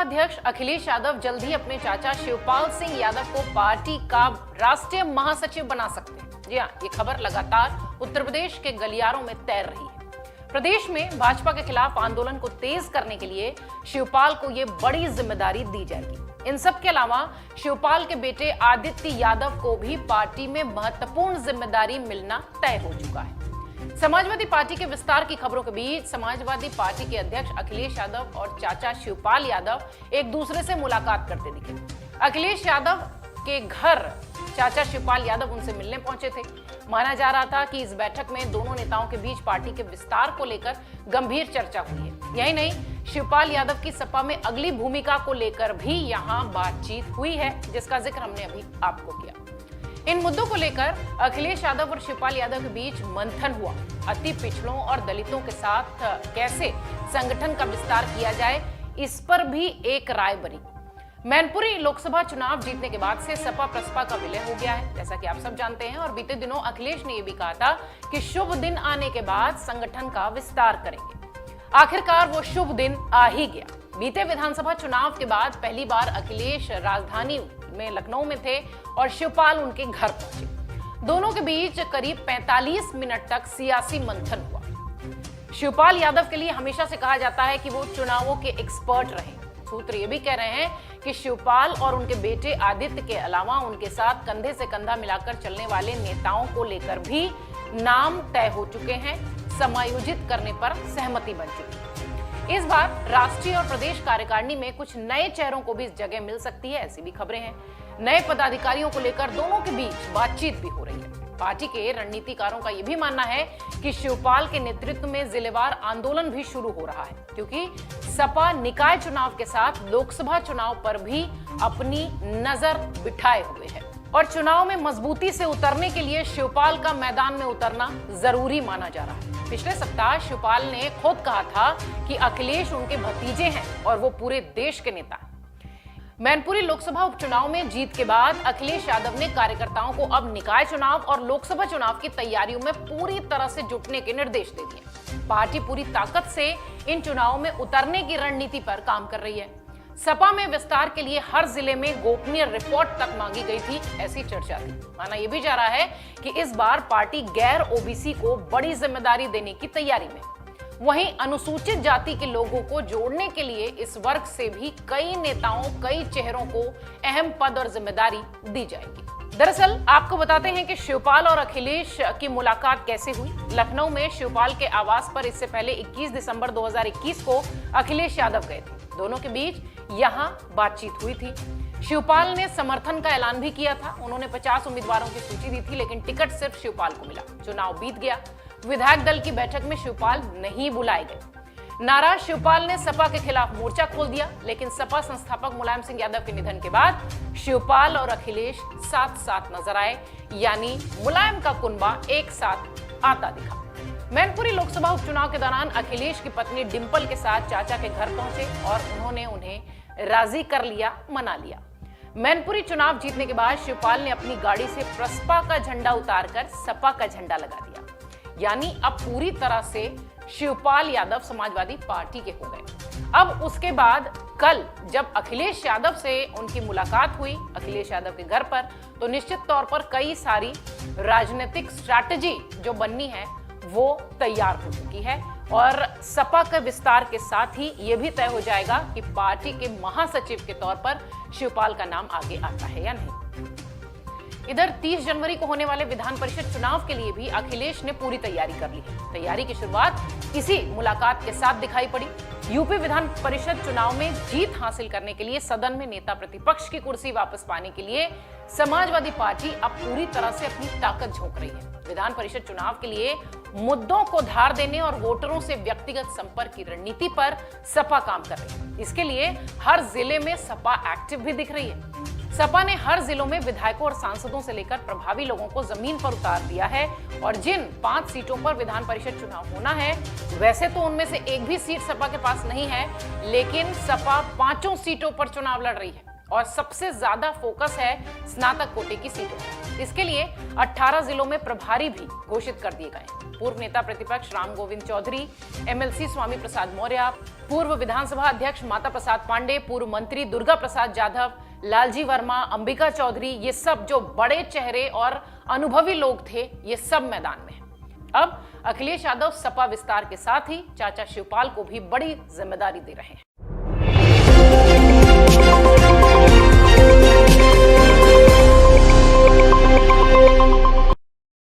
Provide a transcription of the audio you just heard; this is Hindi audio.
अध्यक्ष अखिलेश यादव जल्द ही अपने चाचा शिवपाल सिंह यादव को पार्टी का राष्ट्रीय महासचिव बना सकते हैं। जी हाँ, ये खबर लगातार उत्तर प्रदेश के गलियारों में तैर रही है। प्रदेश में भाजपा के खिलाफ आंदोलन को तेज करने के लिए शिवपाल को ये बड़ी जिम्मेदारी दी जाएगी। इन सब के अलावा शिवपाल के बेटे आदित्य यादव को भी पार्टी में महत्वपूर्ण जिम्मेदारी मिलना तय हो चुका है। समाजवादी पार्टी के विस्तार की खबरों के बीच समाजवादी पार्टी के अध्यक्ष अखिलेश यादव और चाचा शिवपाल यादव एक दूसरे से मुलाकात करते दिखे। अखिलेश यादव के घर चाचा शिवपाल यादव उनसे मिलने पहुंचे थे। माना जा रहा था कि इस बैठक में दोनों नेताओं के बीच पार्टी के विस्तार को लेकर गंभीर चर्चा हुई है। यही नहीं, शिवपाल यादव की सपा में अगली भूमिका को लेकर भी यहां बातचीत हुई है, जिसका जिक्र हमने अभी आपको किया। इन मुद्दों को लेकर अखिलेश यादव और शिवपाल यादव के बीच मंथन हुआ। अति पिछड़ों और दलितों के साथ कैसे संगठन का विस्तार किया जाए, इस पर भी एक राय बनी। मैनपुरी लोकसभा चुनाव जीतने के बाद से सपा प्रसपा का विलय हो गया है, जैसा कि आप सब जानते हैं। और बीते दिनों अखिलेश ने यह भी कहा था कि शुभ दिन आने के बाद संगठन का विस्तार करेंगे। आखिरकार वो शुभ दिन आ ही गया। बीते विधानसभा चुनाव के बाद पहली बार अखिलेश राजधानी में लखनऊ में थे और शिवपाल उनके घर पहुंचे। दोनों के बीच करीब 45 मिनट तक सियासी मंथन हुआ। शिवपाल यादव के लिए हमेशा से कहा जाता है कि वो चुनावों के एक्सपर्ट रहे। सूत्र ये भी कह रहे हैं कि शिवपाल और उनके बेटे आदित्य के अलावा उनके साथ कंधे से कंधा मिलाकर चलने वाले नेताओं को लेकर भी नाम तय हो चुके हैं, समायोजित करने पर सहमति बन चुकी है। इस बार राष्ट्रीय और प्रदेश कार्यकारिणी में कुछ नए चेहरों को भी जगह मिल सकती है, ऐसी भी खबरें हैं। नए पदाधिकारियों को लेकर दोनों के बीच बातचीत भी हो रही है। पार्टी के रणनीतिकारों का यह भी मानना है कि शिवपाल के नेतृत्व में जिलेवार आंदोलन भी शुरू हो रहा है, क्योंकि सपा निकाय चुनाव के साथ लोकसभा चुनाव पर भी अपनी नजर बिठाए हुए है और चुनाव में मजबूती से उतरने के लिए शिवपाल का मैदान में उतरना जरूरी माना जा रहा है। पिछले सप्ताह शिवपाल ने खुद कहा था कि अखिलेश उनके भतीजे हैं और वो पूरे देश के नेता हैं। मैनपुरी लोकसभा उपचुनाव में जीत के बाद अखिलेश यादव ने कार्यकर्ताओं को अब निकाय चुनाव और लोकसभा चुनाव की तैयारियों में पूरी तरह से जुटने के निर्देश दे दिए। पार्टी पूरी ताकत से इन चुनावों में उतरने की रणनीति पर काम कर रही है। सपा में विस्तार के लिए हर जिले में गोपनीय रिपोर्ट तक मांगी गई थी, ऐसी चर्चा थी। माना यह भी जा रहा है कि इस बार पार्टी गैर ओबीसी को बड़ी जिम्मेदारी देने की तैयारी में। वहीं अनुसूचित जाति के लोगों को जोड़ने के लिए इस वर्ग से भी कई नेताओं, कई चेहरों को अहम पद और जिम्मेदारी दी जाएगी। दरअसल आपको बताते हैं कि शिवपाल और अखिलेश की मुलाकात कैसे हुई। लखनऊ में शिवपाल के आवास पर इससे पहले 21 दिसंबर 2021 को अखिलेश यादव गए थे। दोनों के बीच यहां बातचीत हुई थी। शिवपाल ने समर्थन का ऐलान भी किया था। उन्होंने 50 उम्मीदवारों की सूची दी थी, लेकिन टिकट सिर्फ शिवपाल को मिला। चुनाव बीत गया। विधायक दल की बैठक में शिवपाल नहीं बुलाए गए। नाराज शिवपाल ने सपा के खिलाफ मोर्चा खोल दिया, लेकिन सपा संस्थापक मुलायम सिंह यादव के निधन के बाद शिवपाल और अखिलेश साथ साथ नजर आए, यानी मुलायम का कुनबा एक साथ आता दिखा। मैनपुरी लोकसभा उपचुनाव के दौरान अखिलेश की पत्नी डिंपल के साथ चाचा के घर पहुंचे और उन्होंने उन्हें राजी कर लिया, मना लिया। मैनपुरी चुनाव जीतने के बाद शिवपाल ने अपनी गाड़ी से प्रसपा का झंडा उतारकर सपा का झंडा लगा दिया, यानी अब पूरी तरह से शिवपाल यादव समाजवादी पार्टी के हो गए। अब उसके बाद कल जब अखिलेश यादव से उनकी मुलाकात हुई अखिलेश यादव के घर पर, तो निश्चित तौर पर कई सारी राजनीतिक स्ट्रैटेजी जो बननी है वो तैयार हो चुकी है और सपा के विस्तार के साथ ही यह भी तय हो जाएगा कि पार्टी के महासचिव के तौर पर शिवपाल का नाम आगे आता है या नहीं। इधर 30 जनवरी को होने वाले विधान परिषद चुनाव के लिए भी अखिलेश ने पूरी तैयारी कर ली है। तैयारी की शुरुआत इसी मुलाकात के साथ दिखाई पड़ी। यूपी विधान परिषद चुनाव में जीत हासिल करने के लिए सदन में नेता प्रतिपक्ष की कुर्सी वापस पाने के लिए समाजवादी पार्टी अब पूरी तरह से अपनी ताकत झोंक रही है। विधान परिषद चुनाव के लिए मुद्दों को धार देने और वोटरों से व्यक्तिगत संपर्क की रणनीति पर सपा काम कर रही है। इसके लिए हर जिले में सपा एक्टिव भी दिख रही है। सपा ने हर जिलों में विधायकों और सांसदों से लेकर प्रभावी लोगों को जमीन पर उतार दिया है और जिन 5 सीटों पर विधान परिषद चुनाव होना है, वैसे तो उनमें से एक भी सीट सपा के पास नहीं है, लेकिन सपा 5 सीटों पर चुनाव लड़ रही है। और सबसे ज्यादा फोकस है स्नातक कोटे की सीटों पर। इसके लिए 18 जिलों में प्रभारी भी घोषित कर दिए गए हैं। पूर्व नेता प्रतिपक्ष राम गोविंद चौधरी, एमएलसी स्वामी प्रसाद मौर्य, पूर्व विधानसभा अध्यक्ष माता प्रसाद पांडे, पूर्व मंत्री दुर्गा प्रसाद यादव, लालजी वर्मा, अंबिका चौधरी, ये सब जो बड़े चेहरे और अनुभवी लोग थे, ये सब मैदान में हैं। अब अखिलेश यादव सपा विस्तार के साथ ही चाचा शिवपाल को भी बड़ी जिम्मेदारी दे रहे हैं।